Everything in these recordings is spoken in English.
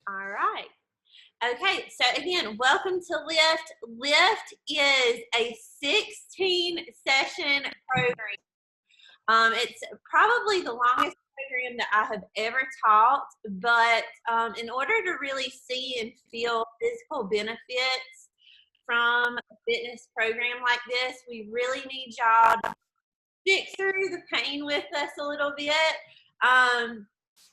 All right. Okay, so again, welcome to Lift. Lift is a 16-session program. It's probably the longest program that I have ever taught, but in order to really see and feel physical benefits from a fitness program like this, we really need y'all to stick through the pain with us a little bit.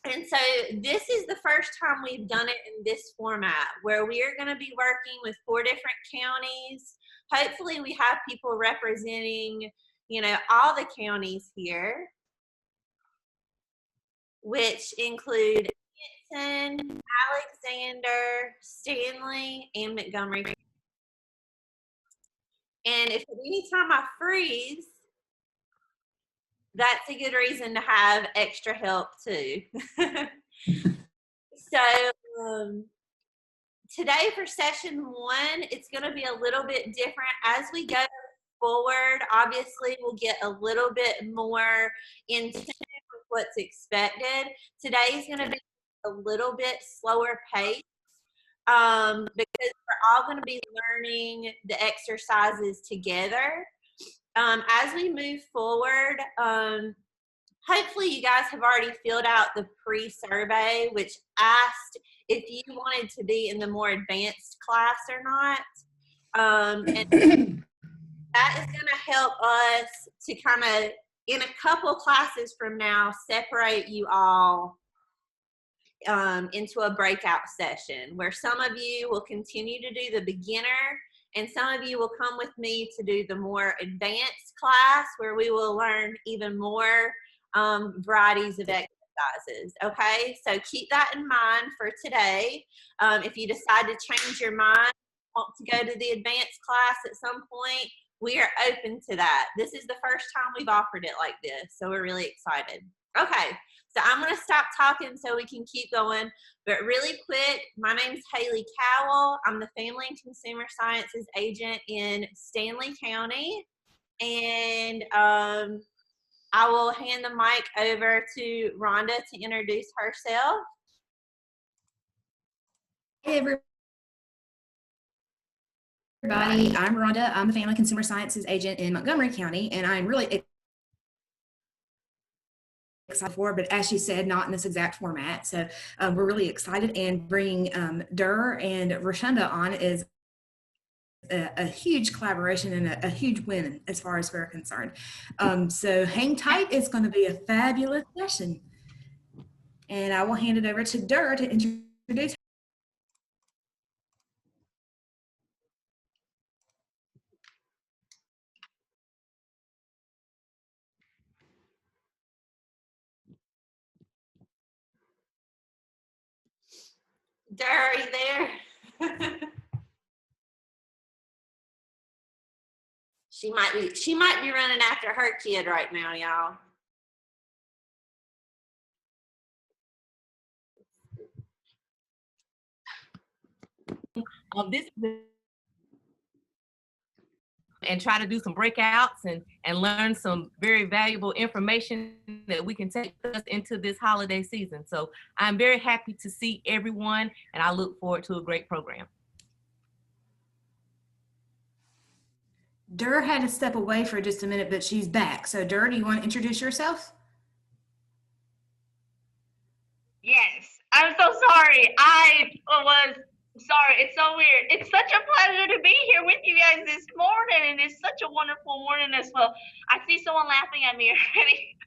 And so this is the first time we've done it in this format where we are going to be working with 4 different counties. Hopefully we have people representing, all the counties here, which include Hinton, Alexander, Stanley, and Montgomery. And if at any time I freeze, that's a good reason to have extra help too. So today for session 1, it's going to be a little bit different. As we go forward, obviously we'll get a little bit more in tune with what's expected. Today is going to be a little bit slower pace because we're all going to be learning the exercises together. As we move forward, hopefully you guys have already filled out the pre-survey, which asked if you wanted to be in the more advanced class or not. And that is going to help us to kind of, in a couple classes from now, separate you all into a breakout session where some of you will continue to do the beginner and some of you will come with me to do the more advanced class where we will learn even more varieties of exercises. Okay, so keep that in mind for today. If you decide to change your mind, want to go to the advanced class at some point, we are open to that. This is the first time we've offered it like this, so we're really excited. Okay, so I'm going to stop talking so we can keep going. But really quick, my name is Haley Cowell. I'm the Family and Consumer Sciences agent in Stanley County. And I will hand the mic over to Rhonda to introduce herself. Hey everybody, I'm Rhonda. I'm the Family Consumer Sciences agent in Montgomery County, and I'm really excited for, but as she said, not in this exact format. So we're really excited, and bringing Durr and Rashunda on is a huge collaboration and a huge win as far as we're concerned. So hang tight. It's going to be a fabulous session. And I will hand it over to Durr to introduce. Durr, are you there? She might be running after her kid right now, y'all. And try to do some breakouts and learn some very valuable information that we can take us into this holiday season. So I'm very happy to see everyone, and I look forward to a great program. Durr had to step away for just a minute, but she's back. So Durr, do you want to introduce yourself? Yes, I'm so sorry. I was sorry. It's so weird. It's such a pleasure to be here with you guys this morning, and it's such a wonderful morning as well. I see someone laughing at me already.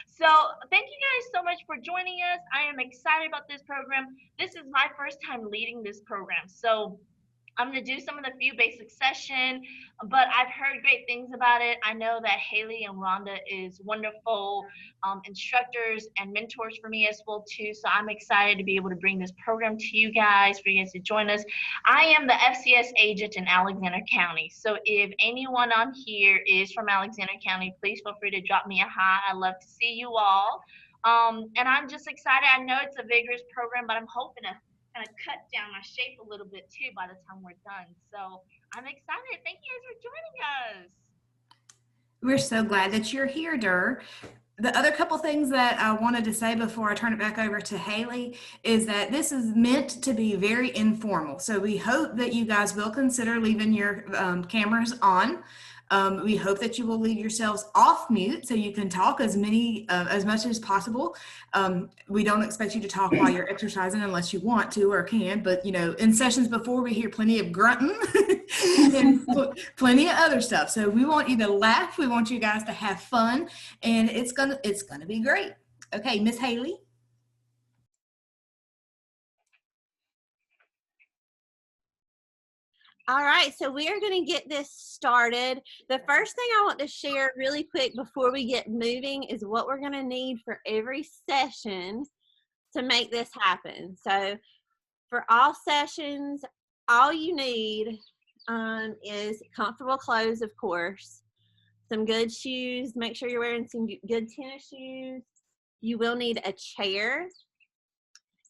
So thank you guys so much for joining us. I am excited about this program. This is my first time leading this program. So I'm going to do some of the few basic session, but I've heard great things about it. I know that Haley and Rhonda is wonderful instructors and mentors for me as well too. So I'm excited to be able to bring this program to you guys, for you guys to join us. I am the FCS agent in Alexander County. So if anyone on here is from Alexander County, please feel free to drop me a hi. I love to see you all. And I'm just excited. I know it's a vigorous program, but I'm hoping to kind of cut down my shape a little bit too by the time we're done. So I'm excited. Thank you guys for joining us. We're so glad that you're here, Durr. The other couple things that I wanted to say before I turn it back over to Haley is that this is meant to be very informal. So we hope that you guys will consider leaving your cameras on. We hope that you will leave yourselves off mute so you can talk as much as possible. We don't expect you to talk while you're exercising unless you want to or can, but in sessions before we hear plenty of grunting and plenty of other stuff. So we want you to laugh. We want you guys to have fun, and it's gonna be great. Okay, Miss Haley. All right, so we are going to get this started. The first thing I want to share really quick before we get moving is what we're going to need for every session to make this happen. So for all sessions, all you need is comfortable clothes, of course, some good shoes. Make sure you're wearing some good tennis shoes. You will need a chair.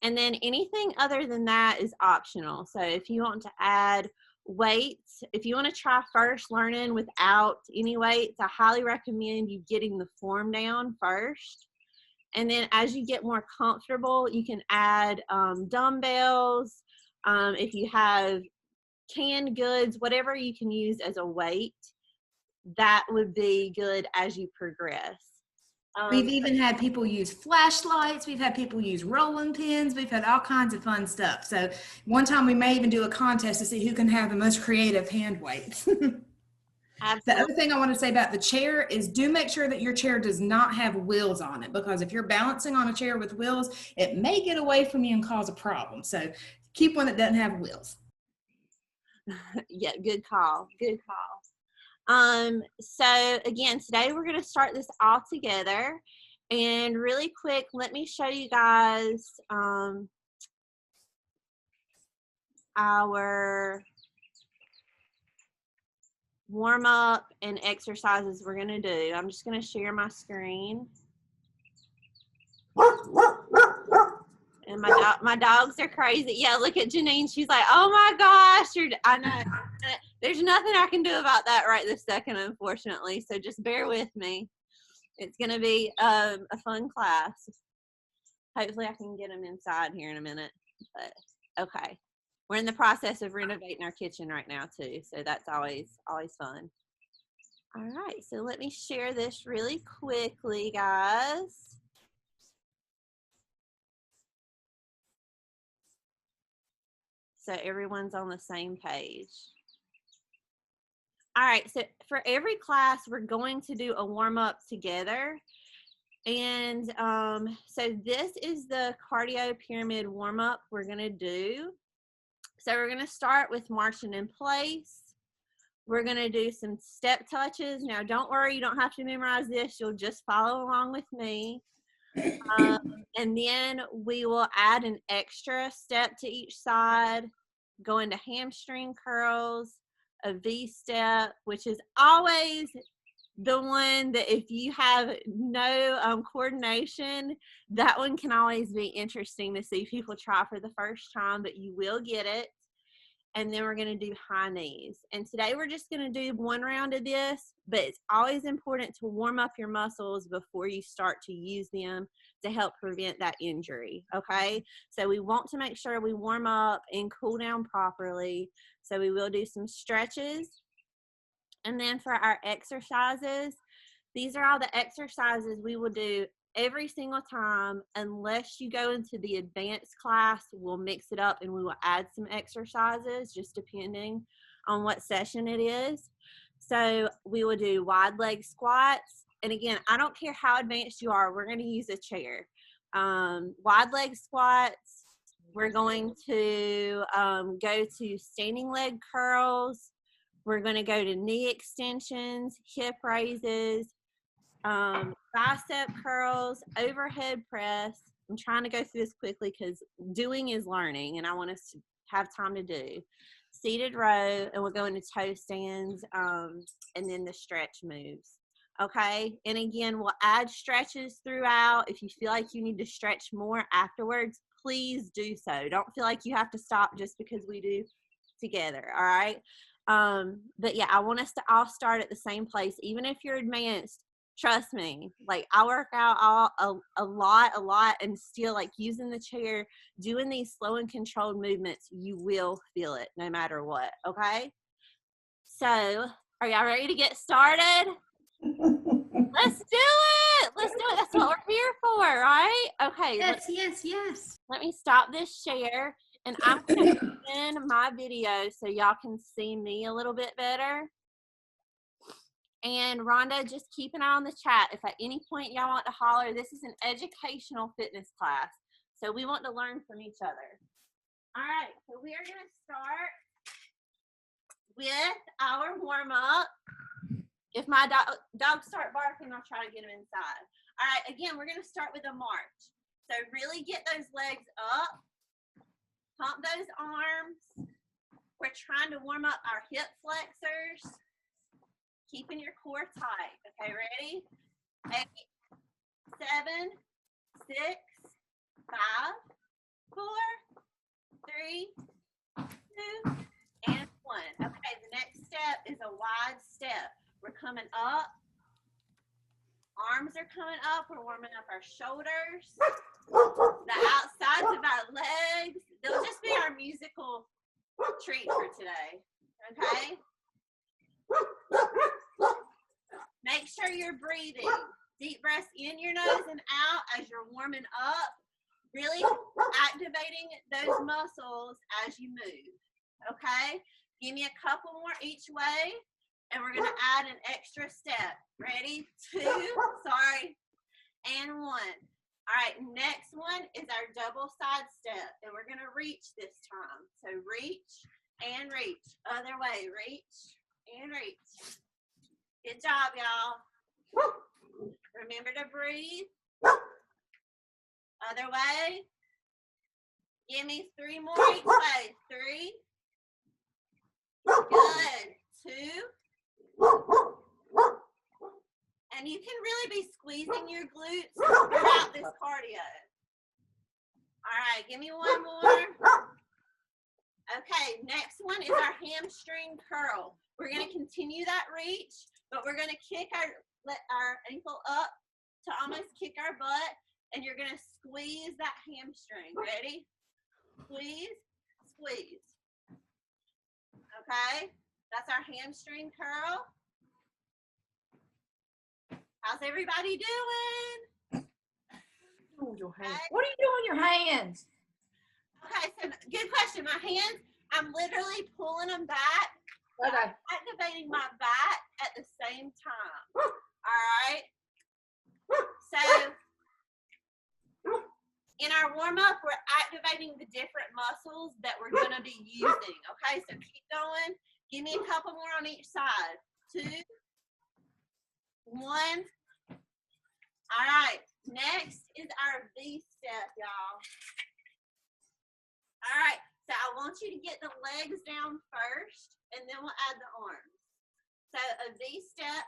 And then anything other than that is optional. So if you want to add weights, if you want to try first learning without any weights, I highly recommend you getting the form down first. And then as you get more comfortable, you can add dumbbells. If you have canned goods, whatever you can use as a weight, that would be good as you progress. We've even had people use flashlights. We've had people use rolling pins. We've had all kinds of fun stuff. So one time we may even do a contest to see who can have the most creative hand weights. The other thing I want to say about the chair is do make sure that your chair does not have wheels on it, because if you're balancing on a chair with wheels, it may get away from you and cause a problem. So keep one that doesn't have wheels. Yeah, good call. Good call. So again, today we're going to start this all together, and really quick, let me show you guys, our warm up and exercises we're going to do. I'm just going to share my screen. And my dogs are crazy. Yeah, look at Janine. She's like, oh my gosh. I know. There's nothing I can do about that right this second, unfortunately. So just bear with me. It's going to be a fun class. Hopefully I can get them inside here in a minute. But okay. We're in the process of renovating our kitchen right now too. So that's always fun. All right. So let me share this really quickly, guys. So everyone's on the same page. All right, so for every class, we're going to do a warm-up together. And so this is the cardio pyramid warm-up we're going to do. So we're going to start with marching in place. We're going to do some step touches. Now, don't worry, you don't have to memorize this. You'll just follow along with me. And then we will add an extra step to each side, go into hamstring curls, a V-step, which is always the one that if you have no coordination, that one can always be interesting to see people try for the first time, but you will get it. And then we're going to do high knees. And today we're just going to do one round of this, but it's always important to warm up your muscles before you start to use them to help prevent that injury, okay? So we want to make sure we warm up and cool down properly. So we will do some stretches. And then for our exercises, these are all the exercises we will do every single time. Unless you go into the advanced class, we'll mix it up and we will add some exercises just depending on what session it is. So we will do wide leg squats. And again, I don't care how advanced you are, we're going to use a chair. Wide leg squats, we're going to go to standing leg curls. We're going to go to knee extensions, hip raises, bicep curls, overhead press. I'm trying to go through this quickly because doing is learning and I want us to have time to do. Seated row, and we'll go into toe stands, and then the stretch moves. Okay, and again, we'll add stretches throughout. If you feel like you need to stretch more afterwards, please do so. Don't feel like you have to stop just because we do together, all right? But yeah, I want us to all start at the same place. Even if you're advanced, Trust me, like I work out a lot, and still like using the chair, doing these slow and controlled movements, you will feel it no matter what. Okay. So are y'all ready to get started? Let's do it. Let's do it. That's what we're here for, right? Okay. Yes. Let me stop this share, and I'm going to end my video so y'all can see me a little bit better. And Rhonda, just keep an eye on the chat. If at any point y'all want to holler, this is an educational fitness class, so we want to learn from each other. All right, so we are going to start with our warm-up. If my dogs start barking, I'll try to get them inside. All right, again, we're going to start with a march. So really get those legs up, pump those arms. We're trying to warm up our hip flexors, keeping your core tight. Okay, ready? 8, 7, 6, 5, 4, 3, 2, and 1. Okay, the next step is a wide step. We're coming up. Arms are coming up. We're warming up our shoulders, the outsides of our legs. They'll just be our musical treat for today. Okay? Make sure you're breathing. Deep breaths in your nose and out as you're warming up. Really activating those muscles as you move. Okay? Give me a couple more each way, and we're going to add an extra step. Ready? 2, sorry, and 1. All right, next one is our double side step, and we're going to reach this time. So reach and reach. Other way, reach and reach. Good job, y'all. Remember to breathe. Other way. Give me 3 more each way. 3. Good. 2. And you can really be squeezing your glutes throughout this cardio. All right, give me 1 more. Okay, next one is our hamstring curl. We're going to continue that reach, but we're going to kick our ankle up to almost kick our butt, and you're going to squeeze that hamstring. Ready? Squeeze, squeeze. Okay, that's our hamstring curl. How's everybody doing? Okay. What are you doing with your hands? Okay, so good question. My hands, I'm literally pulling them back. Okay. Activating my back at the same time. All right. So in our warm-up, we're activating the different muscles that we're going to be using. Okay, so keep going. Give me a couple more on each side. 2, 1. All right, next is our V step, y'all. All right, so I want you to get the legs down first, and then we'll add the arms. So a V step,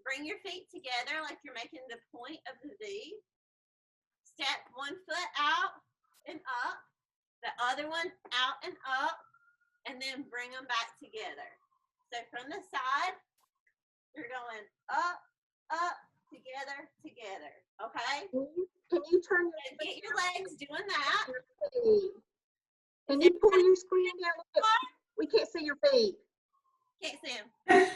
bring your feet together like you're making the point of the V. Step 1 foot out and up, the other one out and up, and then bring them back together. So from the side, you're going up, up, together, together. Okay? Can you turn your So get your legs doing that. feet? Can you pull your screen down a bit? We can't see your feet. Can't see them.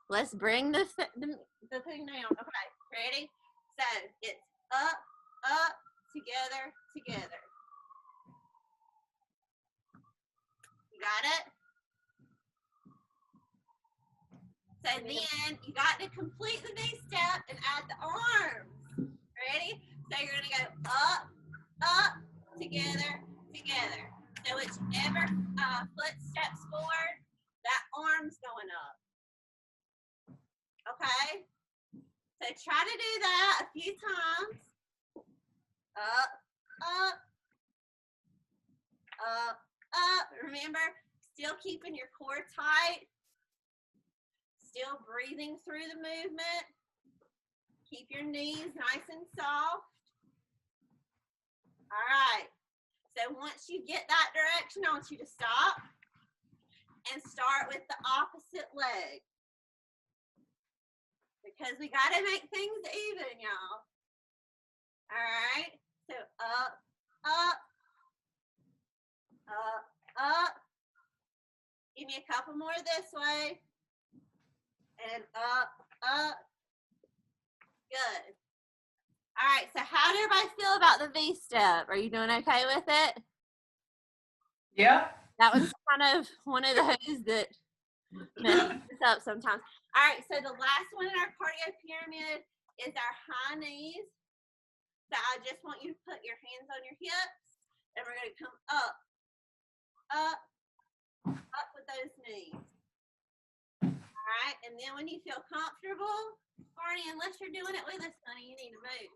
Let's bring the thing down. Okay, ready? So it's up, up, together, together. You got it? So then you got to complete the V step and add the arms. Ready? So you're going to go up, up, together, together. So whichever foot steps forward, that arm's going up. Okay? So try to do that a few times. Up, up, up, up. Remember, still keeping your core tight. Still breathing through the movement. Keep your knees nice and soft. All right. So once you get that direction, I want you to stop and start with the opposite leg. So because we got to make things even, y'all. All right. So up, up, up, up. Give me a couple more this way. And up, up. Good. All right. So how did everybody feel about the V step? Are you doing okay with it? Yeah. That was kind of one of those that messes us up sometimes. All right, so the last one in our cardio pyramid is our high knees. So I just want you to put your hands on your hips, and we're going to come up, up, up with those knees. All right, and then when you feel comfortable, Barney, unless you're doing it with us, honey, you need to move.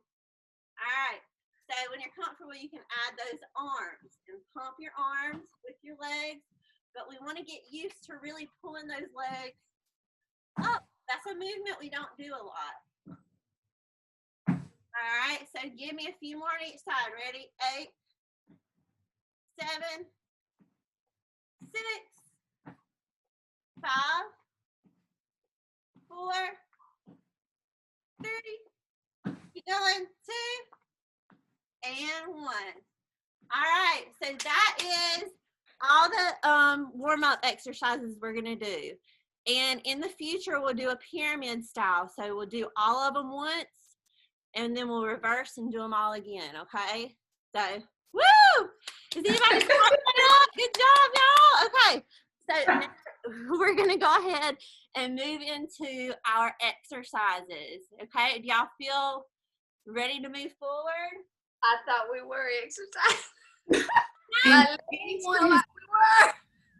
All right, so when you're comfortable, you can add those arms and pump your arms with your legs, but we want to get used to really pulling those legs up. That's a movement we don't do a lot. All right, so give me a few more on each side. Ready? 8, 7, 6, 5, 4, 3, keep going, 2, and 1. All right, so that is all the warm-up exercises we're gonna do. And in the future, we'll do a pyramid style. So we'll do all of them once, and then we'll reverse and do them all again, okay? So, woo! Is anybody up? Good job, y'all. Okay, so now we're gonna go ahead and move into our exercises, okay? Do y'all feel ready to move forward? I thought we were exercising. And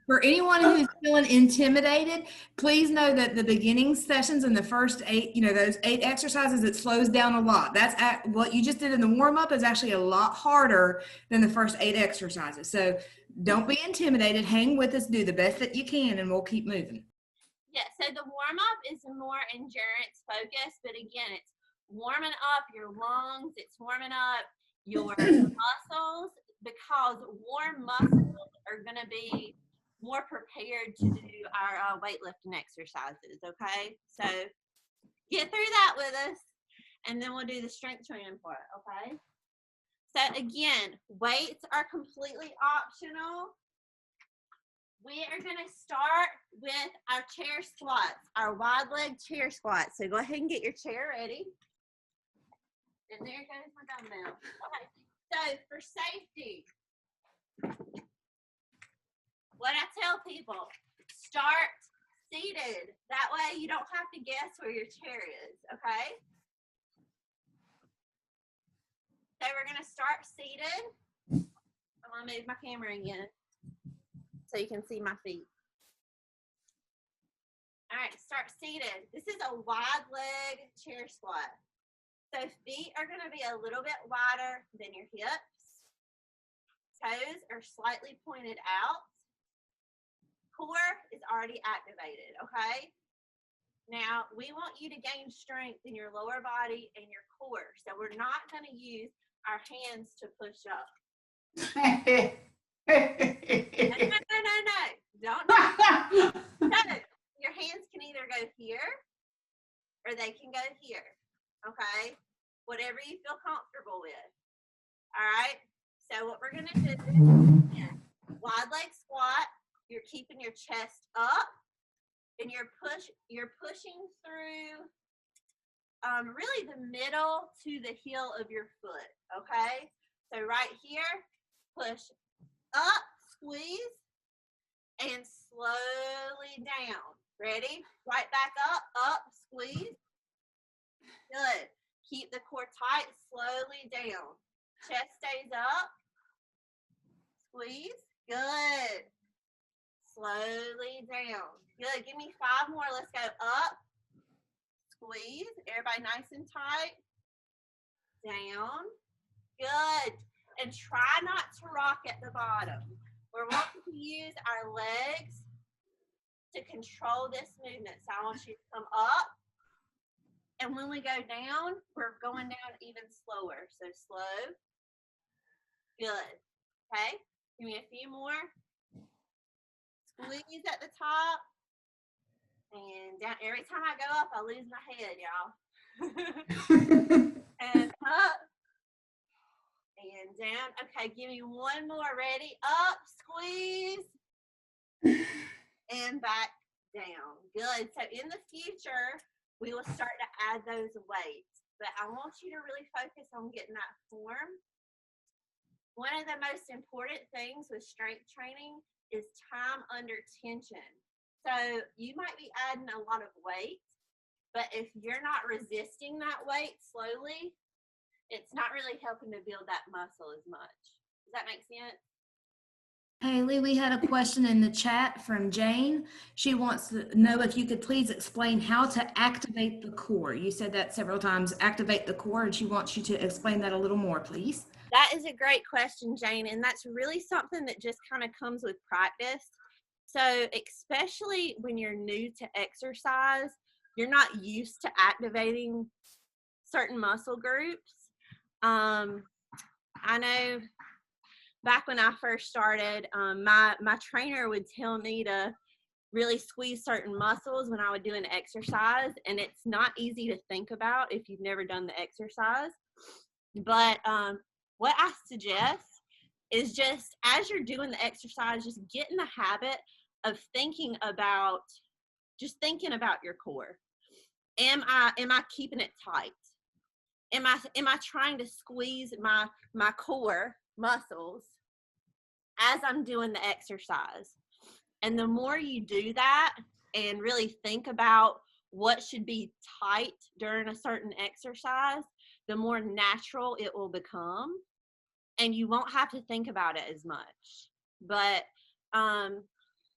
for anyone who's feeling intimidated, please know that the beginning sessions and the first 8, those 8 exercises, it slows down a lot. What you just did in the warm-up is actually a lot harder than the first 8 exercises. So don't be intimidated. Hang with us. Do the best that you can, and we'll keep moving. Yeah, so the warm-up is more endurance focused, but again, it's warming up your lungs. It's warming up your muscles, because warm muscles are going to be more prepared to do our weightlifting exercises, okay? So get through that with us, and then we'll do the strength training part, okay? So again, weights are completely optional. We are going to start with our chair squats, our wide leg chair squats. So go ahead and get your chair ready. And there goes my dumbbell. Okay, so for safety, what I tell people, start seated. That way you don't have to guess where your chair is, okay? So we're gonna start seated. I'm gonna move my camera again so you can see my feet. All right, start seated. This is a wide leg chair squat. So feet are gonna be a little bit wider than your hips. Toes are slightly pointed out. Core is already activated, okay? Now, we want you to gain strength in your lower body and your core. So we're not going to use our hands to push up. No. Don't do that. No. Your hands can either go here or they can go here, okay? Whatever you feel comfortable with. All right? So what we're going to do is wide leg squat. You're keeping your chest up, and you're pushing through really the middle to the heel of your foot, okay? So right here, push up, squeeze, and slowly down. Ready? Right back up, squeeze. Good. Keep the core tight, slowly down. Chest stays up. Squeeze. Good. Slowly down. Good. Give me 5 more. Let's go up. Squeeze. Everybody nice and tight. Down. Good. And try not to rock at the bottom. We're wanting to use our legs to control this movement. So I want you to come up. And when we go down, we're going down even slower. So slow. Good. Okay. Give me a few more. Squeeze at the top And down. Every time I go up, I lose my head, y'all. And up. And down. Okay, give me one more. Ready? Up, squeeze. And back down. Good. So in the future, we will start to add those weights. But I want you to really focus on getting that form. One of the most important things with strength training is time under tension. So you might be adding a lot of weight, but if you're not resisting that weight slowly, it's not really helping to build that muscle as much. Does that make sense? Haley, we had a question in the chat from Jane. She wants to know if you could please explain how to activate the core. You said that several times, activate the core, and she wants you to explain that a little more, please. That is a great question, Jane, and that's really something that just kind of comes with practice. So especially when you're new to exercise, you're not used to activating certain muscle groups. I know back when I first started, my trainer would tell me to really squeeze certain muscles when I would do an exercise, and it's not easy to think about if you've never done the exercise. But what I suggest is just as you're doing the exercise, just get in the habit of thinking about your core. Am I keeping it tight? Am I trying to squeeze my core muscles as I'm doing the exercise? And the more you do that and really think about what should be tight during a certain exercise, the more natural it will become, and you won't have to think about it as much. But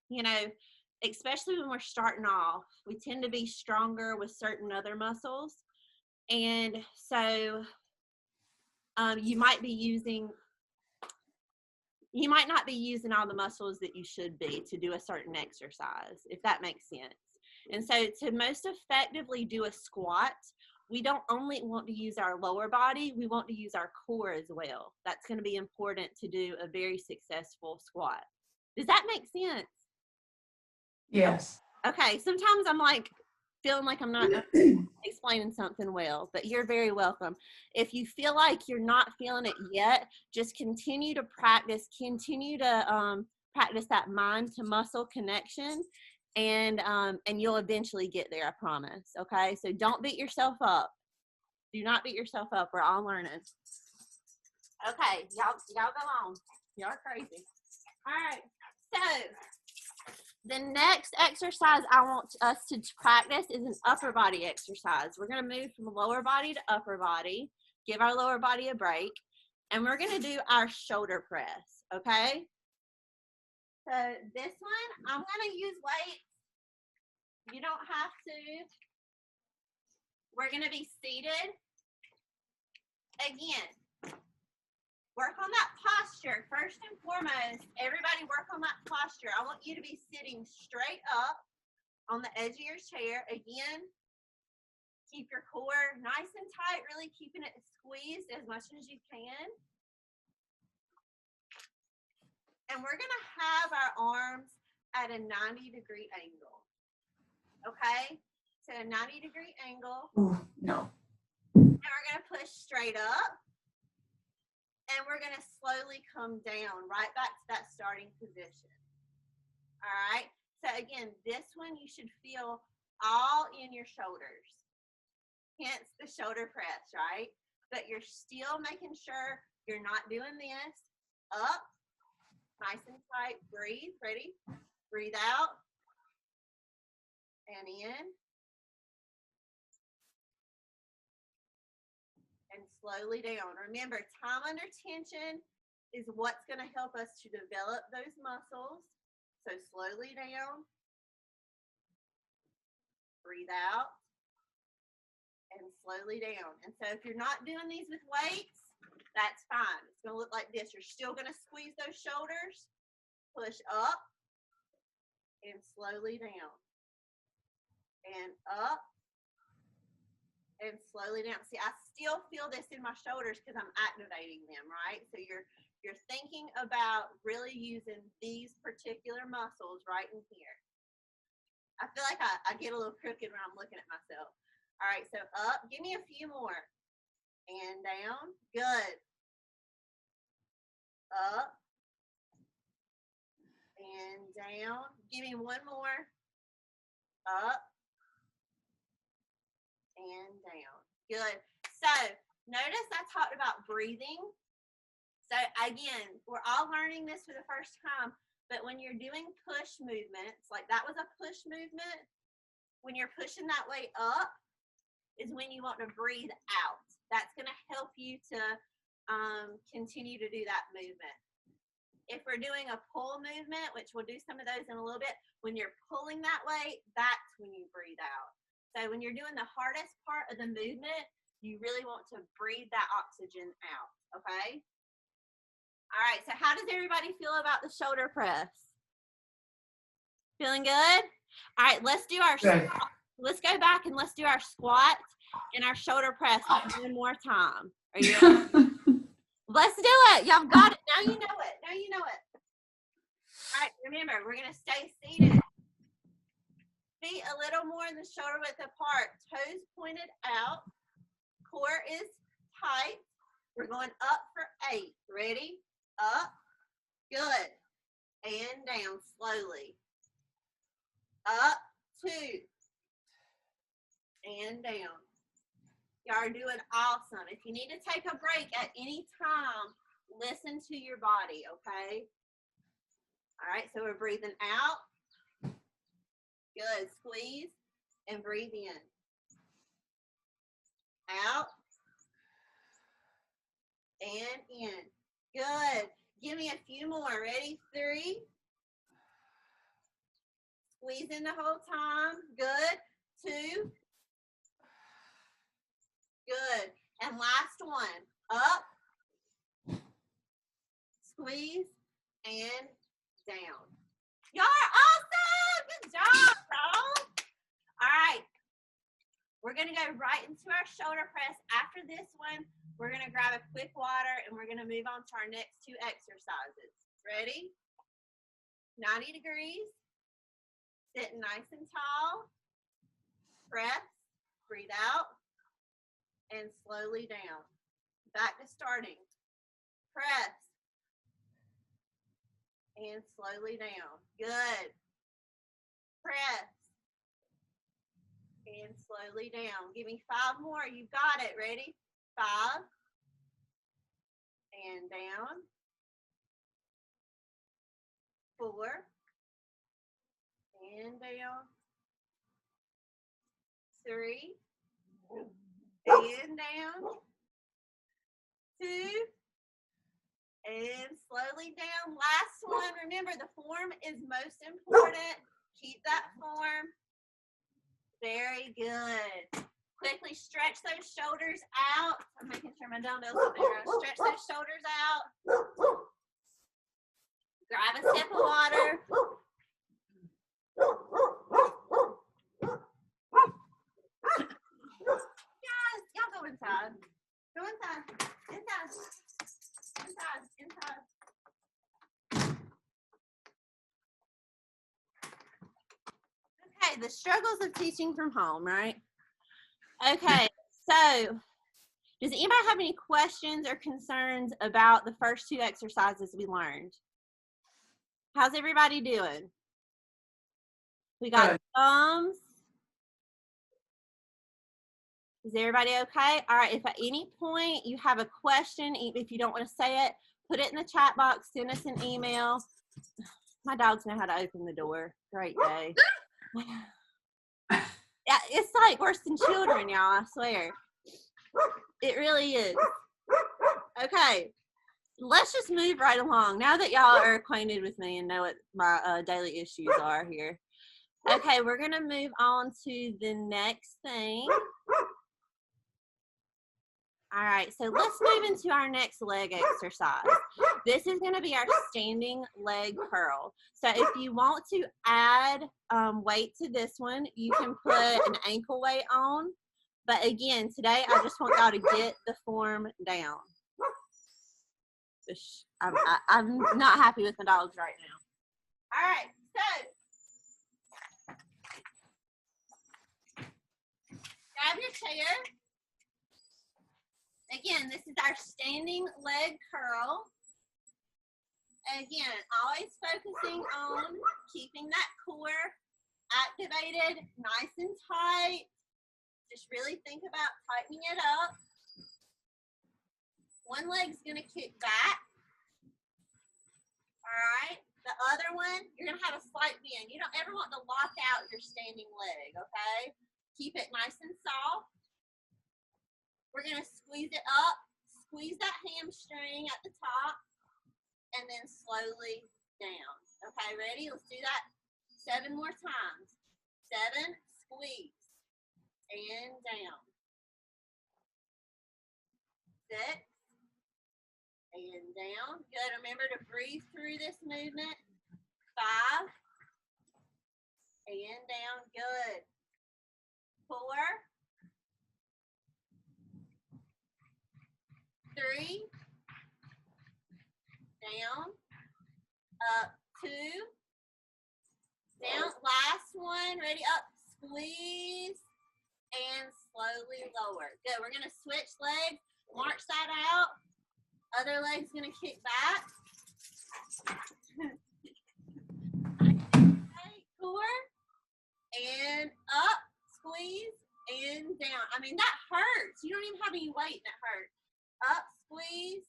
you know, especially when we're starting off, we tend to be stronger with certain other muscles, and so you might not be using all the muscles that you should be to do a certain exercise, if that makes sense. And so to most effectively do a squat, we don't only want to use our lower body, we want to use our core as well. That's going to be important to do a very successful squat. Does that make sense? Yes. Okay, sometimes I'm like feeling like I'm not explaining something well, but you're very welcome. If you feel like you're not feeling it yet, just continue to practice, practice that mind to muscle connection, and you'll eventually get there, I promise. Okay, so don't beat yourself up. Do not beat yourself up. We're all learning. Okay, y'all go on. Y'all are crazy. All right, so the next exercise I want us to practice is an upper body exercise. We're going to move from lower body to upper body, give our lower body a break, and we're going to do our shoulder press, okay? So this one, I'm going to use weights. You don't have to. We're going to be seated. Again, work on that posture. First and foremost, everybody work on that posture. I want you to be sitting straight up on the edge of your chair. Again, keep your core nice and tight, really keeping it squeezed as much as you can. And we're going to have our arms at a 90-degree angle. Okay? So a 90-degree angle. Ooh, no. And we're going to push straight up. And we're going to slowly come down right back to that starting position. All right? So again, this one you should feel all in your shoulders. Hence the shoulder press, right? But you're still making sure you're not doing this. Up, nice and tight. Breathe. Ready? Breathe out. And in. And slowly down. Remember, time under tension is what's going to help us to develop those muscles. So slowly down. Breathe out. And slowly down. And so if you're not doing these with weights, that's fine. It's going to look like this. You're still going to squeeze those shoulders. Push up. And slowly down. And up. And slowly down. See, I still feel this in my shoulders because I'm activating them, right? So you're thinking about really using these particular muscles right in here. I feel like I get a little crooked when I'm looking at myself. All right, so up. Give me a few more. And down. Good. Up. And down. Give me one more. Up. And down. Good. So notice I talked about breathing. So again, we're all learning this for the first time, but when you're doing push movements, like that was a push movement, when you're pushing that way up is when you want to breathe out. That's going to help you to continue to do that movement. If we're doing a pull movement, which we'll do some of those in a little bit, when you're pulling that way, that's when you breathe out. So when you're doing the hardest part of the movement, you really want to breathe that oxygen out, okay? All right, so how does everybody feel about the shoulder press? Feeling good? All right, let's do our Good. let's go back and let's do our squats and our shoulder press one more time. Are you ready? Let's do it. Y'all got it. Now you know it. Now you know it. All right, remember, we're going to stay seated. Feet a little more in the shoulder width apart. Toes pointed out. Core is tight. We're going up for 8. Ready? Up. Good. And down slowly. Up. 2. And down. Y'all are doing awesome. If you need to take a break at any time, listen to your body, okay? All right, so we're breathing out. Good. Squeeze and breathe in. Out. And in. Good. Give me a few more. Ready? 3. Squeeze in the whole time. Good. 2. Good. And last one. Up. Squeeze and down. Y'all are awesome. Good job, y'all. All right. We're going to go right into our shoulder press. After this one, we're going to grab a quick water and we're going to move on to our next 2 exercises. Ready? 90 degrees. Sitting nice and tall. Press. Breathe out. And slowly down. Back to starting. Press. And slowly down. Good. Press. And slowly down. Give me 5 more. You got it. Ready? 5. And down. 4. And down. 3. And down. 2. And slowly down. Last one. Remember, the form is most important. Keep that form. Very good. Quickly stretch those shoulders out. I'm making sure my dumbbells are there. Stretch those shoulders out. Grab a sip of water. Guys, y'all go inside. Go inside. Inside. Inside. Inside. Okay, the struggles of teaching from home, right? Okay, so does anybody have any questions or concerns about the first 2 exercises we learned? How's everybody doing? We got Good. thumbs. Is everybody okay? All right, if at any point you have a question, even if you don't want to say it, put it in the chat box, send us an email. My dogs know how to open the door. Great day. Yeah, it's like worse than children, y'all, I swear. It really is. Okay, let's just move right along. Now that y'all are acquainted with me and know what my daily issues are here. Okay, we're going to move on to the next thing. All right, so let's move into our next leg exercise. This is going to be our standing leg curl. So if you want to add weight to this one, you can put an ankle weight on. But again, today I just want y'all to get the form down. I'm not happy with my dogs right now. All right, so grab your chair. Again, this is our standing leg curl. Again, always focusing on keeping that core activated, nice and tight. Just really think about tightening it up. One leg's gonna kick back. All right, the other one, you're gonna have a slight bend. You don't ever want to lock out your standing leg, okay? Keep it nice and soft. We're gonna squeeze it up, squeeze that hamstring at the top, and then slowly down. Okay, ready? Let's do that 7 more times. 7, squeeze, and down. 6, and down. Good. Remember to breathe through this movement. 5, and down. Good. 4, 3, down, up, 2, down, last one, ready, up, squeeze, and slowly lower. Good, we're gonna switch legs, march that out, other leg's gonna kick back. Okay, core, and up, squeeze, and down. I mean, that hurts. You don't even have any weight and it hurts. Up, squeeze,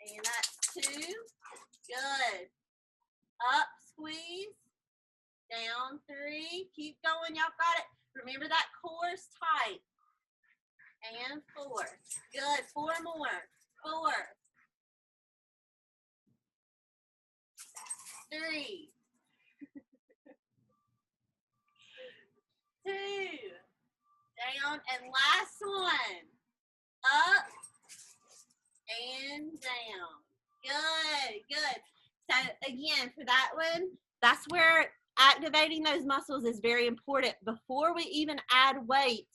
and that's 2. Good. Up, squeeze, down 3. Keep going, y'all got it. Remember that core's tight. And 4. Good, 4 more. 4, 3, 2, down, and last one. Up and down. Good, good. So again, for that one, that's where activating those muscles is very important. Before we even add weight,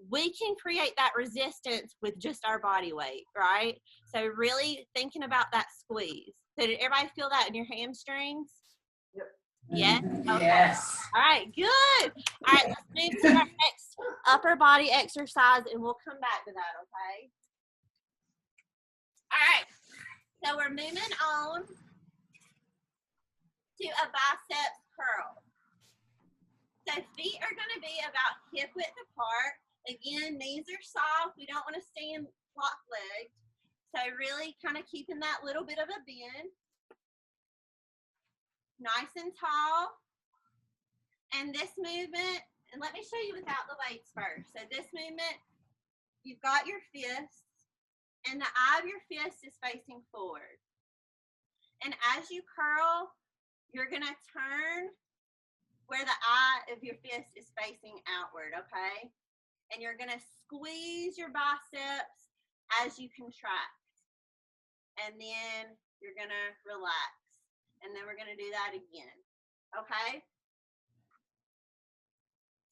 we can create that resistance with just our body weight, right? So really thinking about that squeeze. So did everybody feel that in your hamstrings? Yep. Yes? Okay. Yes. All right, good. All right, let's move to our next upper body exercise and we'll come back to that, okay? All right, so we're moving on to a biceps curl. So feet are gonna be about hip width apart. Again, knees are soft. We don't wanna stand lock legged. So really kind of keeping that little bit of a bend. Nice and tall. And this movement, and let me show you without the weights first. So this movement, you've got your fists, and the eye of your fist is facing forward. And as you curl, you're gonna turn where the eye of your fist is facing outward, okay? And you're gonna squeeze your biceps as you contract. And then you're gonna relax. And then we're gonna do that again, okay?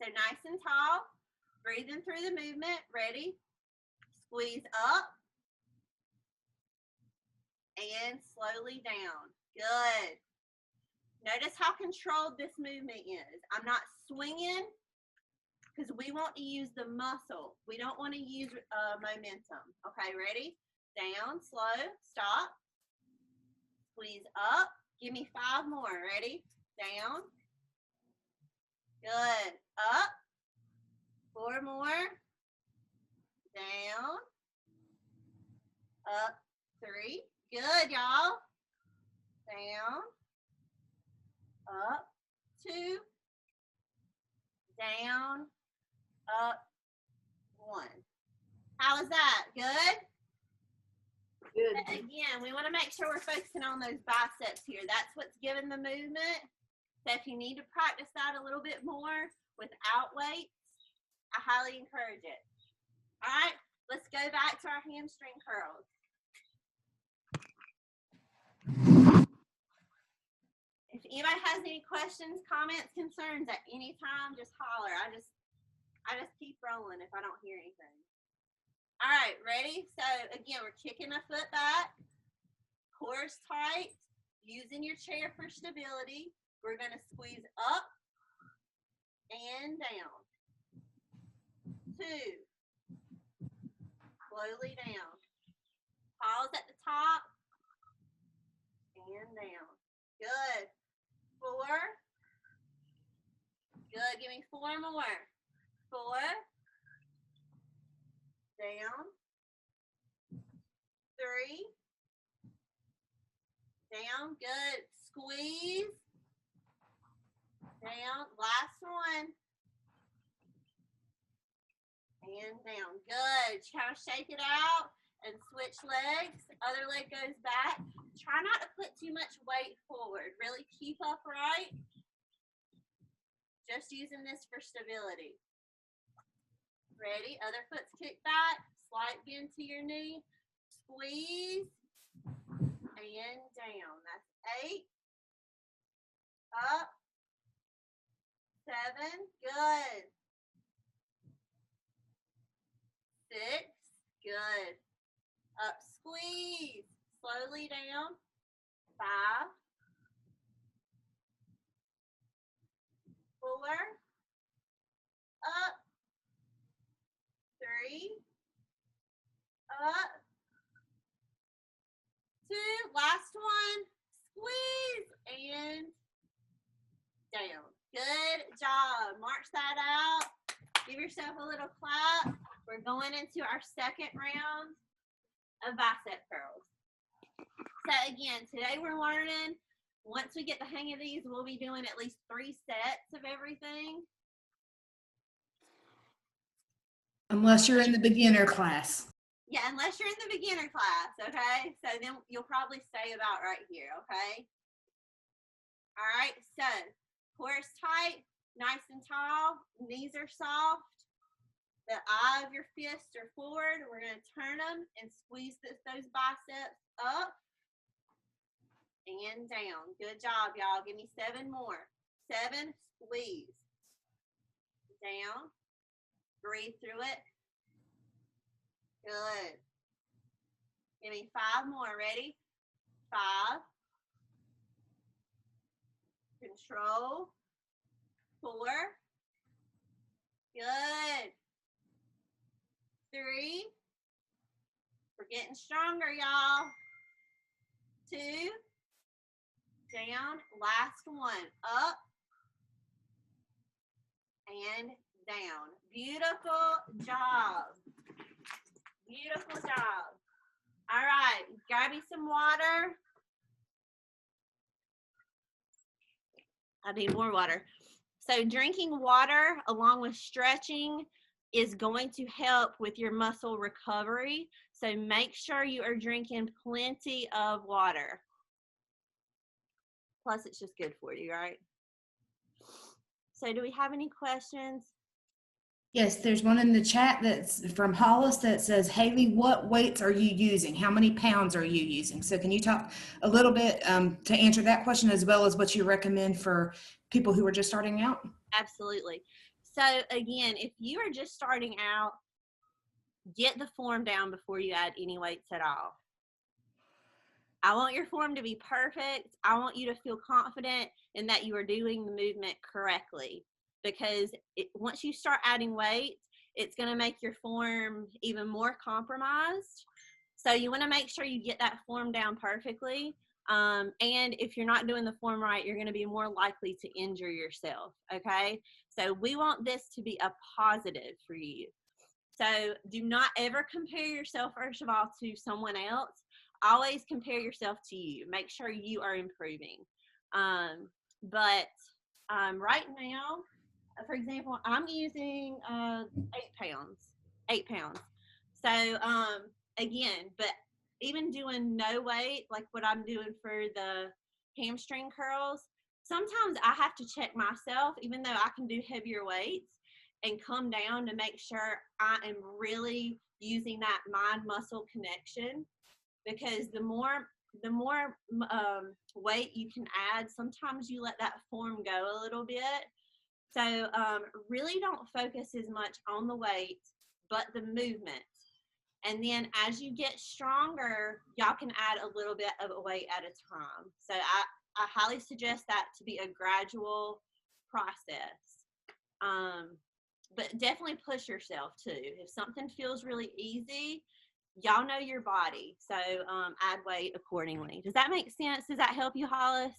So nice and tall, breathing through the movement, ready? Squeeze up and slowly down, good. Notice how controlled this movement is. I'm not swinging because we want to use the muscle. We don't want to use momentum. Okay, ready? Down, slow, stop. Squeeze up. Give me 5 more. Ready? Down. Good. Up. 4 more. Down. Up. 3. Good, y'all. Down. Up. 2. Down. Up. 1. How is that? Good? Good. Again, we want to make sure we're focusing on those biceps here. That's what's giving the movement. So if you need to practice that a little bit more without weights, I highly encourage it. All right, let's go back to our hamstring curls. If anybody has any questions, comments, concerns at any time, just holler. I just keep rolling if I don't hear anything. All right, ready? So again, we're kicking the foot back, core's tight, using your chair for stability. We're gonna squeeze up and down. 2. Slowly down. Pause at the top and down. Good. 4. Good. Give me 4 more. 4. Down. 3. Down. Good. Squeeze. Down. Last one. And down. Good. Try to shake it out and switch legs. Other leg goes back. Try not to put too much weight forward. Really keep upright. Just using this for stability. Ready? Other foot's kicked back. Slight bend to your knee. Squeeze. And down. That's 8. Up. 7. Good. 6. Good. Up. Squeeze. Slowly down. 5. 4. Up. 3. Up. 2. Last one. Squeeze and down. Good job. March that out. Give yourself a little clap. We're going into our second round of bicep curls. So again, today we're learning, once we get the hang of these, we'll be doing at least 3 sets of everything. Unless you're in the beginner class. Yeah, unless you're in the beginner class, okay? So then you'll probably stay about right here, okay? All right, so core is tight, nice and tall, knees are soft. The eye of your fists are forward. We're going to turn them and squeeze those biceps up and down. Good job, y'all. Give me 7 more. 7, squeeze. Down. Breathe through it. Good. Give me 5 more. Ready? 5. Control. 4. Good. 3. We're getting stronger, y'all. 2. Down. Last one. Up. And down. Beautiful job. Beautiful job. All right. Grab me some water. I need more water. So drinking water along with stretching is going to help with your muscle recovery. So make sure you are drinking plenty of water. Plus, it's just good for you, right? So do we have any questions? Yes, there's one in the chat that's from Hollis that says, Haley, what weights are you using? How many pounds are you using? So can you talk a little bit to answer that question, as well as what you recommend for people who are just starting out? Absolutely. So again, if you are just starting out, get the form down before you add any weights at all. I want your form to be perfect. I want you to feel confident in that you are doing the movement correctly, because once you start adding weight, it's going to make your form even more compromised. So you want to make sure you get that form down perfectly. And if you're not doing the form right, you're going to be more likely to injure yourself. Okay. So we want this to be a positive for you. So do not ever compare yourself, first of all, to someone else. Always compare yourself to you. Make sure you are improving. But right now, for example, I'm using 8 pounds. 8 pounds. So again, but even doing no weight, like what I'm doing for the hamstring curls, sometimes I have to check myself, even though I can do heavier weights, and come down to make sure I am really using that mind-muscle connection. Because the more weight you can add, sometimes you let that form go a little bit. So really don't focus as much on the weight, but the movement. And then as you get stronger, y'all can add a little bit of a weight at a time. So I highly suggest that to be a gradual process. but definitely push yourself too. If something feels really easy, y'all know your body, so add weight accordingly. Does that make sense? Does that help you, Hollis?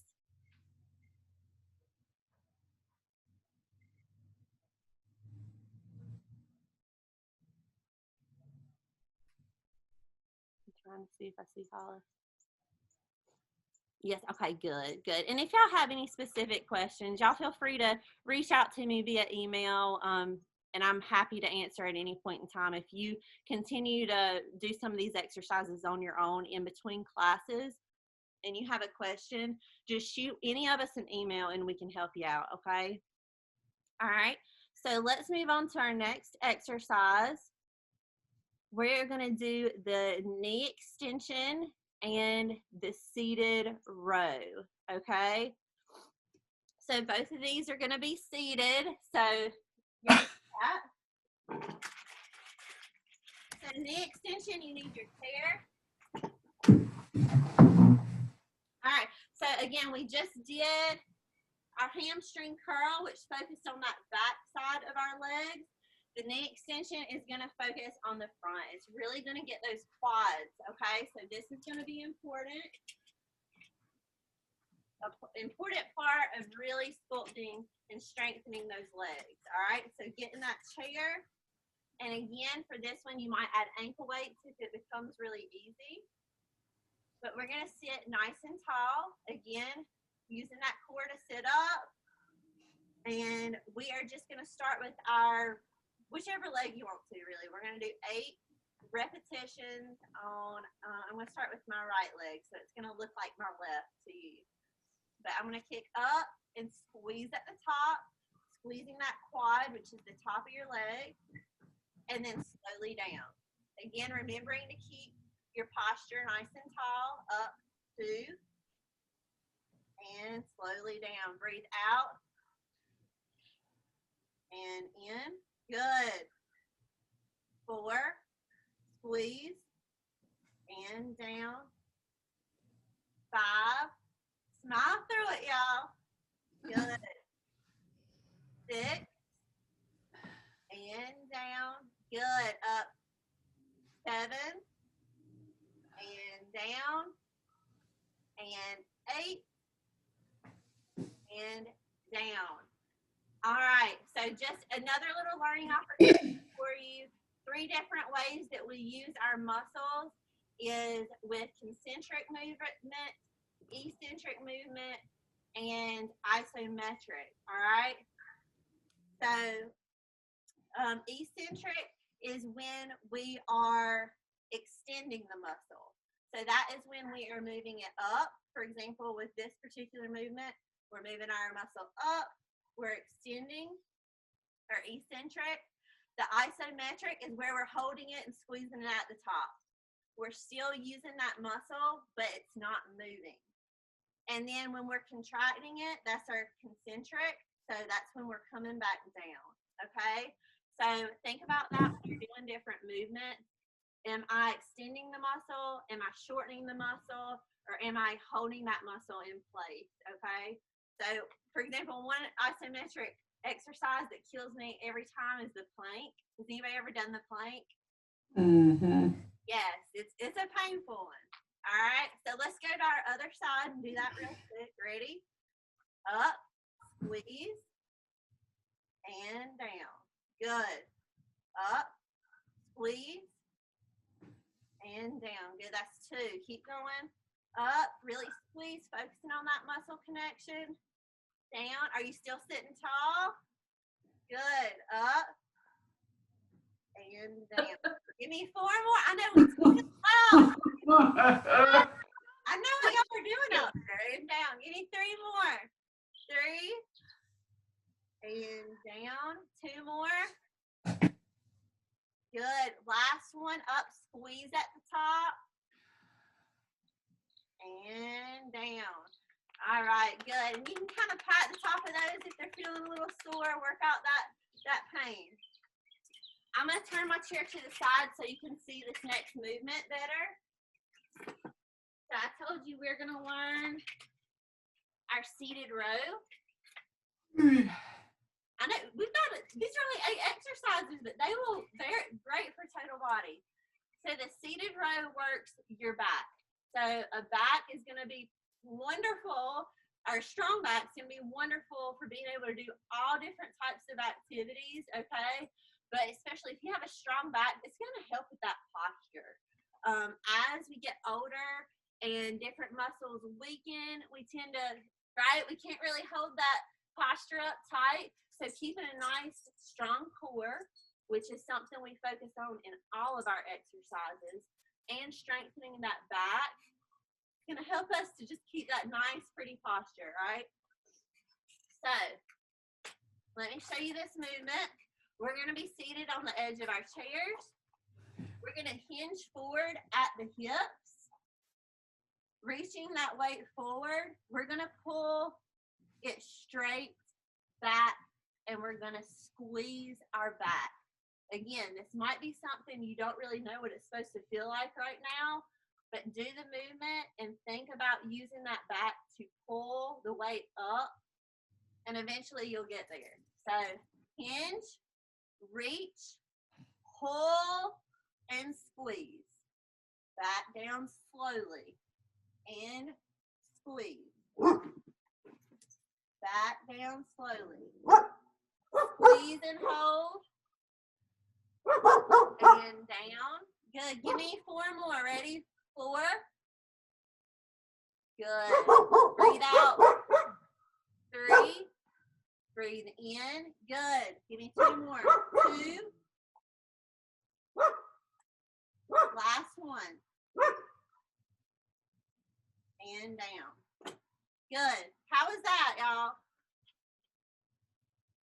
I'm trying to see if I see Hollis. Yes, okay, good, good. And if y'all have any specific questions, y'all feel free to reach out to me via email, and I'm happy to answer at any point in time. If you continue to do some of these exercises on your own in between classes and you have a question, just shoot any of us an email and we can help you out, okay? All right, so let's move on to our next exercise. We're gonna do the knee extension and the seated row, okay? So both of these are gonna be seated, so so knee extension, you need your chair. All right, so again, we just did our hamstring curl, which focused on that back side of our legs. The knee extension is going to focus on the front. It's really going to get those quads, okay? So this is going to be important. An important part of really sculpting and strengthening those legs, all right? So get in that chair. And again, for this one, you might add ankle weights if it becomes really easy. But we're going to sit nice and tall. Again, using that core to sit up. And we are just going to start with our whichever leg you want to, really. We're going to do 8 repetitions on, I'm going to start with my right leg, so it's going to look like my left to you. But I'm going to kick up and squeeze at the top, squeezing that quad, which is the top of your leg, and then slowly down. Again, remembering to keep your posture nice and tall, up, 2, and slowly down. Breathe out and in. Good. 4, squeeze, and down. 5, smile through it, y'all. Good. 6, and down. Good. Up. 7, and down. And 8, and down. All right, so just another little learning opportunity for you. 3 different ways that we use our muscles is with concentric movement, eccentric movement, and isometric, all right? So eccentric is when we are extending the muscle. So that is when we are moving it up. For example, with this particular movement, we're moving our muscle up. We're extending or eccentric. The isometric is where we're holding it and squeezing it at the top. We're still using that muscle, but it's not moving. And then when we're contracting it, that's our concentric. So that's when we're coming back down, okay? So think about that when you're doing different movements. Am I extending the muscle? Am I shortening the muscle? Or am I holding that muscle in place, okay? So, for example, one isometric exercise that kills me every time is the plank. Has anybody ever done the plank? Mm-hmm. Yes, it's a painful one. All right, so let's go to our other side and do that real quick. Ready? Up, squeeze, and down. Good. Up, squeeze, and down. Good, that's 2. Keep going. Up, really squeeze, focusing on that muscle connection. Down. Are you still sitting tall? Good. Up and down. Give me 4 more. I know it's good. Well, I know what y'all are doing out there. And down. Give me 3 more. 3 and down. 2 more. Good. Last one. Up. Squeeze at the top. And down. All right, good. And you can kind of pat the top of those if they're feeling a little sore, work out that pain. I'm going to turn my chair to the side so you can see this next movement better. So I told you we're going to learn our seated row. I know these are only 8 exercises, but they're great for total body. So the seated row works your back. So a back is going to be wonderful. Our strong backs can be wonderful for being able to do all different types of activities, okay? But especially if you have a strong back, it's going to help with that posture. As we get older and different muscles weaken, we tend to, right? We can't really hold that posture up tight. So keeping a nice, strong core, which is something we focus on in all of our exercises, and strengthening that back, going to help us to just keep that nice, pretty posture, right? So, let me show you this movement. We're going to be seated on the edge of our chairs. We're going to hinge forward at the hips, reaching that weight forward. We're going to pull it straight back, and we're going to squeeze our back. Again, this might be something you don't really know what it's supposed to feel like right now, but do the movement and think about using that back to pull the weight up, and eventually you'll get there. So hinge, reach, pull, and squeeze. Back down slowly and squeeze. Back down slowly. Squeeze and hold. And down. Good. Give me 4 more. Ready? 4. Good. Breathe out. 3. Breathe in. Good. Give me 2 more. 2. Last one. And down. Good. How was that, y'all?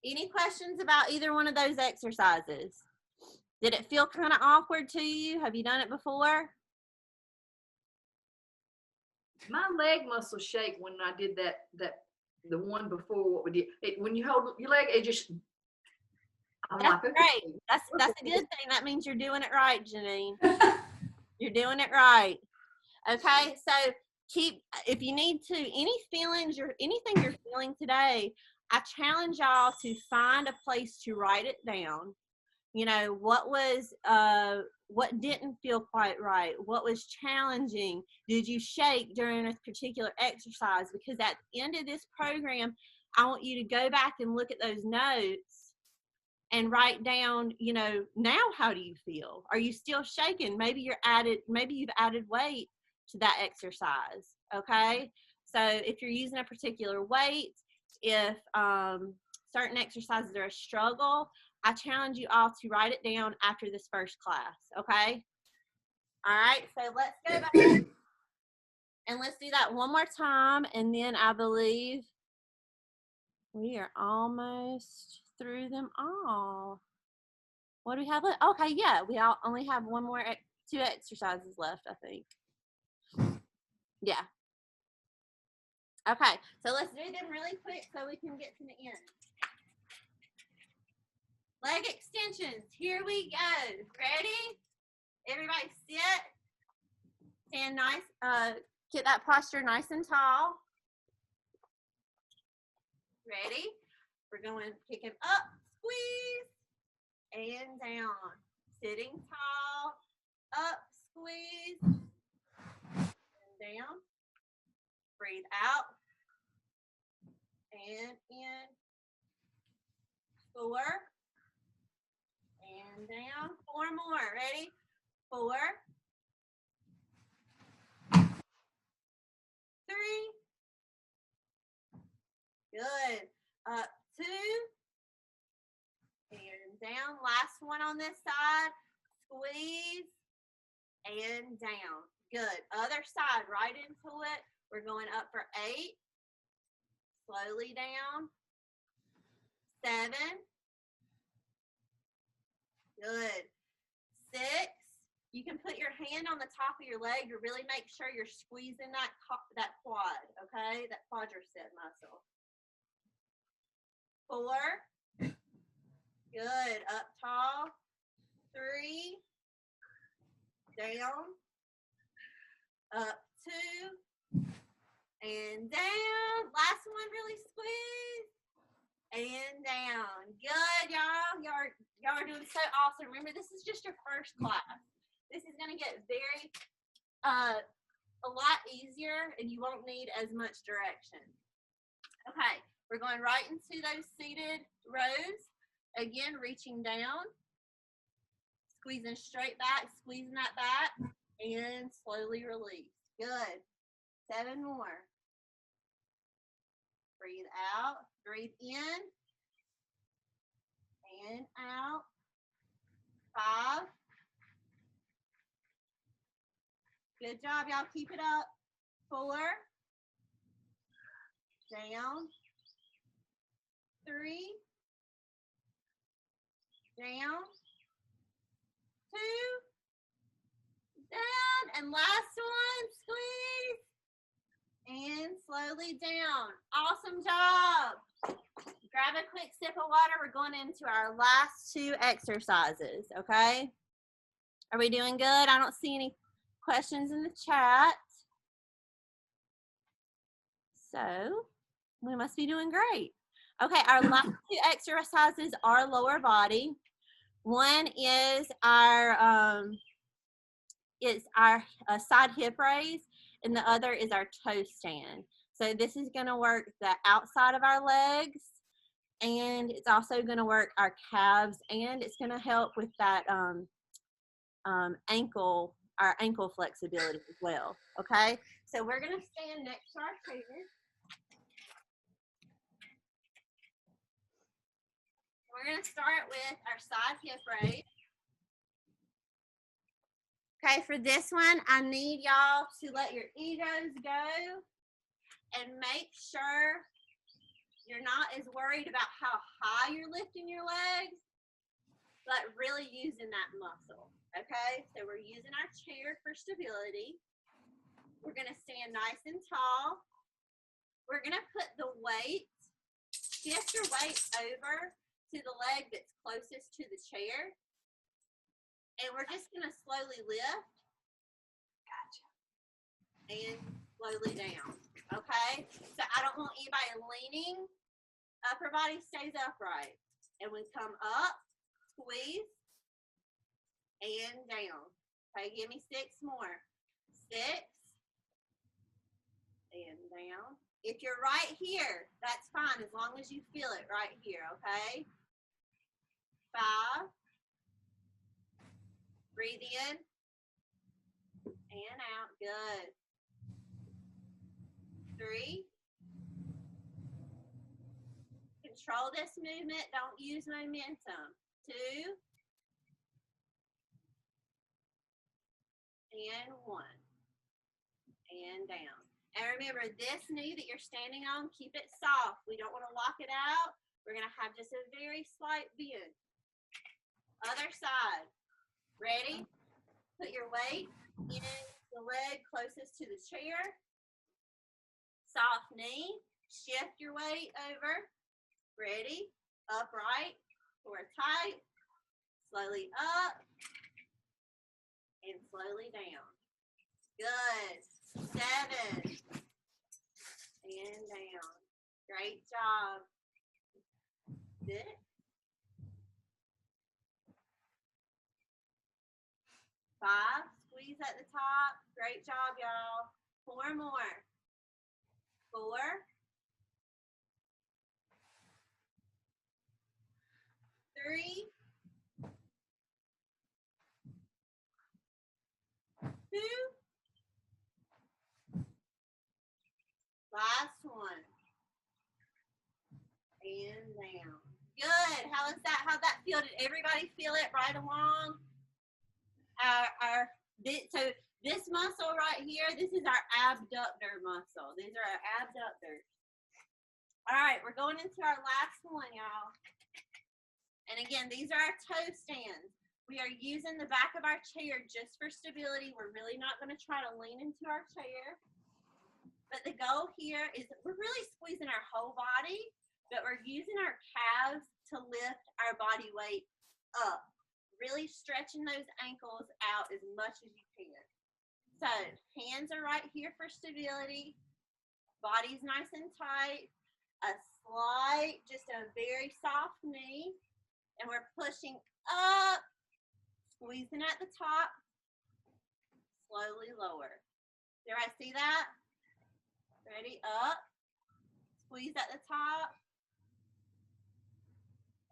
Any questions about either one of those exercises? Did it feel kind of awkward to you? Have you done it before? My leg muscles shake when I did the one before what we did. When you hold your leg, it just. I'm That's like, great. That's a good thing. That means you're doing it right, Janine. You're doing it right. Okay, so if you need to, anything you're feeling today, I challenge y'all to find a place to write it down. You know, what didn't feel quite right? What was challenging? Did you shake during a particular exercise? Because at the end of this program, I want you to go back and look at those notes and write down, you know, now how do you feel? Are you still shaking? Maybe you've added weight to that exercise, okay? So if you're using a particular weight, if certain exercises are a struggle, I challenge you all to write it down after this first class, okay? All right, so let's go back and let's do that one more time, and then I believe we are almost through them all. What do we have left? Okay, yeah, we only have 2 exercises left, I think. Yeah. Okay, so let's do them really quick so we can get to the end. Leg extensions, here we go. Ready? Everybody sit. Stand nice, get that posture nice and tall. Ready? We're going to pick him up, squeeze, and down. Sitting tall, up, squeeze, and down. Breathe out, and in. 4. And down. 4 more. Ready? 4. 3. Good. Up 2. And down. Last one on this side. Squeeze. And down. Good. Other side. Right into it. We're going up for 8. Slowly down. 7. Good. 6. You can put your hand on the top of your leg to really make sure you're squeezing that quad, okay? That quadricep muscle. 4. Good. Up tall. 3. Down. Up 2. And down. Last one, really squeeze. and down. Good, y'all. Y'all are doing so awesome. Remember, this is just your first class. This is gonna get very a lot easier, and you won't need as much direction. Okay, we're going right into those seated rows. Again, reaching down, squeezing straight back, squeezing that back, and slowly release. Good. 7 more. Breathe out, breathe in, and out. 5. Good job, y'all. Keep it up. 4. Down. 3. Down. 2. Down. And last one. Squeeze. And slowly down. Awesome job. Grab a quick sip of water. We're going into our last 2 exercises, okay? Are we doing good? I don't see any questions in the chat. So we must be doing great. Okay, our last 2 exercises are lower body. One is our side hip raise, and the other is our toe stand. So this is going to work the outside of our legs, and it's also going to work our calves, and it's going to help with that our ankle flexibility as well. Okay, so we're going to stand next to our chair. We're going to start with our side hip raise. Okay, for this one, I need y'all to let your egos go and make sure you're not as worried about how high you're lifting your legs, but really using that muscle. Okay, so we're using our chair for stability. We're going to stand nice and tall. We're going to put the weight, shift your weight over to the leg that's closest to the chair. And we're just going to slowly lift. Gotcha. And slowly down. Okay? So I don't want anybody leaning. Upper body stays upright. And we come up, squeeze, and down. Okay, give me 6 more. 6. And down. If you're right here, that's fine as long as you feel it right here, okay? 5. Breathe in and out. Good. 3. Control this movement. Don't use momentum. 2. And 1. And down. And remember, this knee that you're standing on, keep it soft. We don't want to lock it out. We're going to have just a very slight bend. Other side. Ready? Put your weight in the leg closest to the chair. Soft knee. Shift your weight over. Ready? Upright or tight. Slowly up. And slowly down. Good. 7. And down. Great job. 6. 5. Squeeze at the top. Great job, y'all. 4 more. 4. 3. 2. Last one. And down. Good. How is that? How'd that feel? Did everybody feel it right along? So this muscle right here, this is our abductor muscle. These are our abductors. All right, we're going into our last one, y'all. And again, these are our toe stands. We are using the back of our chair just for stability. We're really not going to try to lean into our chair. But the goal here is that we're really squeezing our whole body, but we're using our calves to lift our body weight up. Really stretching those ankles out as much as you can. So hands are right here for stability. Body's nice and tight. a slight, just a very soft knee, and we're pushing up, squeezing at the top, slowly lower. Everybody see that? Ready? Up, squeeze at the top,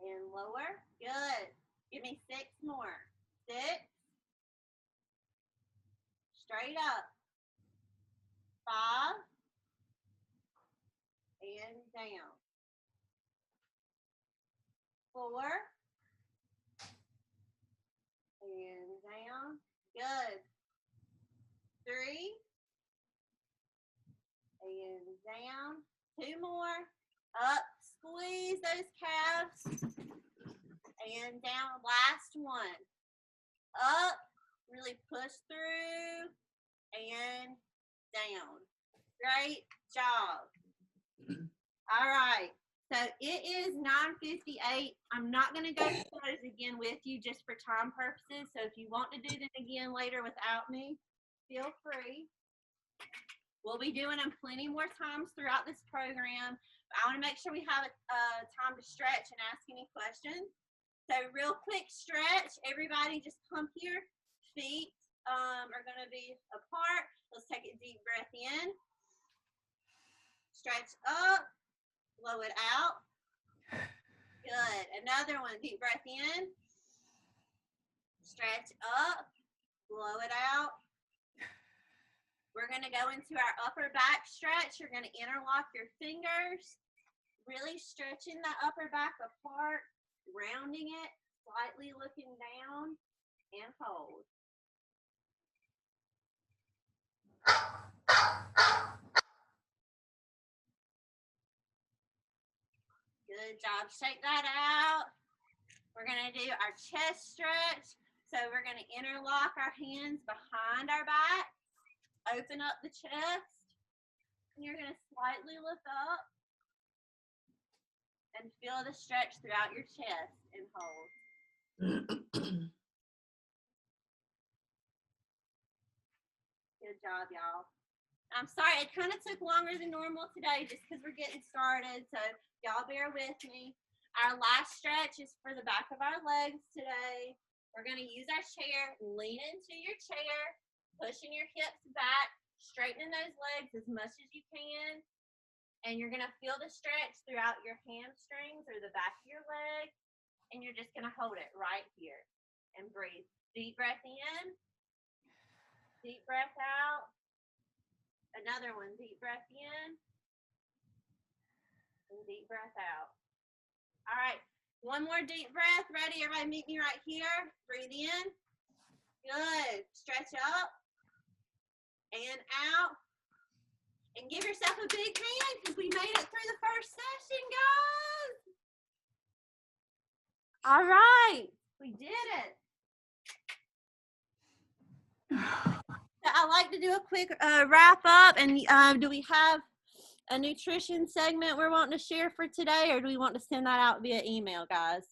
and lower. Good. Give me 6 more. 6. Straight up. 5. And down. 4. And down. Good. 3. And down. 2 more. Up. Squeeze those calves. And down. Last one. Up. Really push through. And down. Great job. All right. So it is 9:58. I'm not going to go through those again with you just for time purposes. So if you want to do them again later without me, feel free. We'll be doing them plenty more times throughout this program. I want to make sure we have time to stretch and ask any questions. So real quick stretch. Everybody just come here. Feet are going to be apart. Let's take a deep breath in. Stretch up. Blow it out. Good. Another one. Deep breath in. Stretch up. Blow it out. We're going to go into our upper back stretch. You're going to interlock your fingers. Really stretching the upper back apart. Rounding it. Slightly looking down. And hold. Good job. Shake that out. We're going to do our chest stretch. So we're going to interlock our hands behind our back. Open up the chest. And you're going to slightly look up. And feel the stretch throughout your chest and hold. Good job, y'all. I'm sorry, it kind of took longer than normal today just because we're getting started. So y'all bear with me. Our last stretch is for the back of our legs today. We're going to use our chair. Lean into your chair, pushing your hips back, straightening those legs as much as you can. And you're going to feel the stretch throughout your hamstrings or the back of your leg. And you're just going to hold it right here and breathe. Deep breath in. Deep breath out. Another one. Deep breath in. And deep breath out. All right. One more deep breath. Ready? Everybody meet me right here. Breathe in. Good. Stretch up. And out. And give yourself a big hand because we made it through the first session, guys. All right. We did it. So I like to do a quick wrap up. And do we have a nutrition segment we're wanting to share for today, or do we want to send that out via email, guys?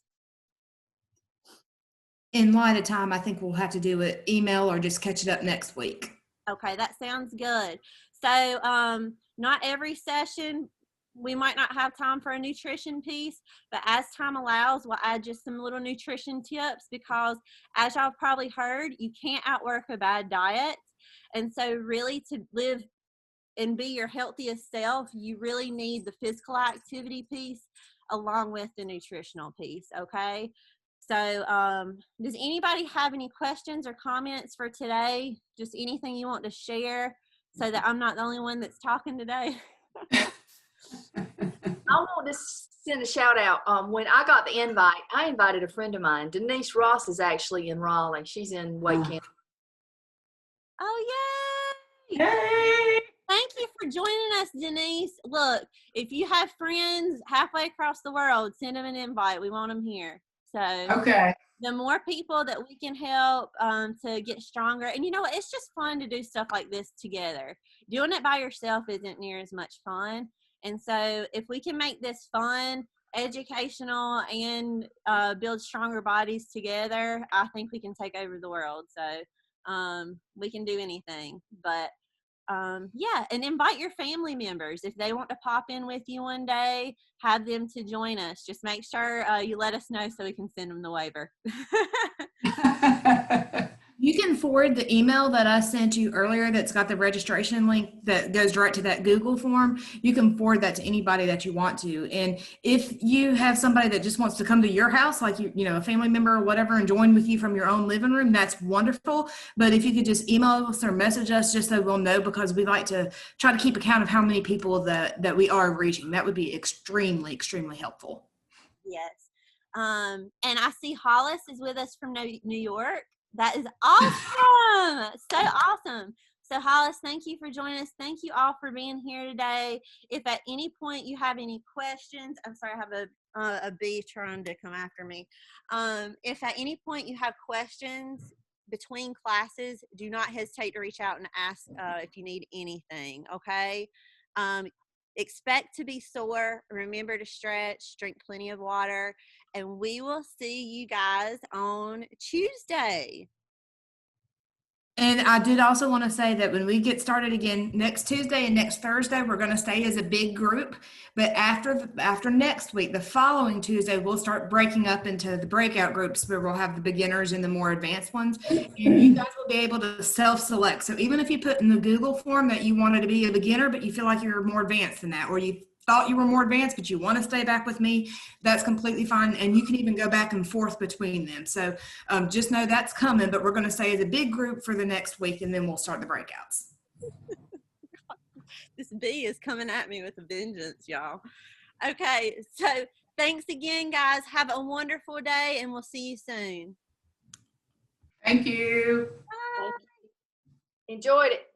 In light of time, I think we'll have to do an email or just catch it up next week. Okay, that sounds good. So not every session, we might not have time for a nutrition piece, but as time allows, we'll add just some little nutrition tips because as y'all probably heard, you can't outwork a bad diet. And so really to live and be your healthiest self, you really need the physical activity piece along with the nutritional piece, okay? So does anybody have any questions or comments for today? Just anything you want to share so that I'm not the only one that's talking today? I want to send a shout out. When I got the invite, I invited a friend of mine. Denise Ross is actually in Raleigh. She's in Wake County. Oh, yay! Yay! Thank you for joining us, Denise. Look, if you have friends halfway across the world, send them an invite. We want them here. So Okay. the more people that we can help to get stronger. And you know what? It's just fun to do stuff like this together. Doing it by yourself isn't near as much fun. And so if we can make this fun, educational, and build stronger bodies together, I think we can take over the world. So we can do anything. But yeah, and invite your family members. If they want to pop in with you one day, have them to join us. Just make sure you let us know so we can send them the waiver. You can forward the email that I sent you earlier that's got the registration link that goes direct to that Google form. You can forward that to anybody that you want to. And if you have somebody that just wants to come to your house, like you know, a family member or whatever, and join with you from your own living room, that's wonderful. But if you could just email us or message us just so we'll know, because we like to try to keep account of how many people that we are reaching. That would be extremely, extremely helpful. Yes. And I see Hollis is with us from New York. That is awesome. So awesome. So Hollis, thank you for joining us. Thank you all for being here today. If at any point you have any questions, I'm sorry, I have a bee trying to come after me. If at any point you have questions between classes, do not hesitate to reach out and ask if you need anything, okay? Expect to be sore. Remember to stretch, drink plenty of water, and we will see you guys on Tuesday. And I did also want to say that when we get started again next Tuesday and next Thursday, we're going to stay as a big group. But after next week, the following Tuesday, we'll start breaking up into the breakout groups where we'll have the beginners and the more advanced ones. And you guys will be able to self-select. So even if you put in the Google form that you wanted to be a beginner, but you feel like you're more advanced than that, or you thought you were more advanced, but you want to stay back with me, that's completely fine. And you can even go back and forth between them. So just know that's coming, but we're going to stay as a big group for the next week, and then we'll start the breakouts. This bee is coming at me with a vengeance, y'all. Okay, so thanks again, guys. Have a wonderful day, and we'll see you soon. Thank you. Bye. Enjoyed it.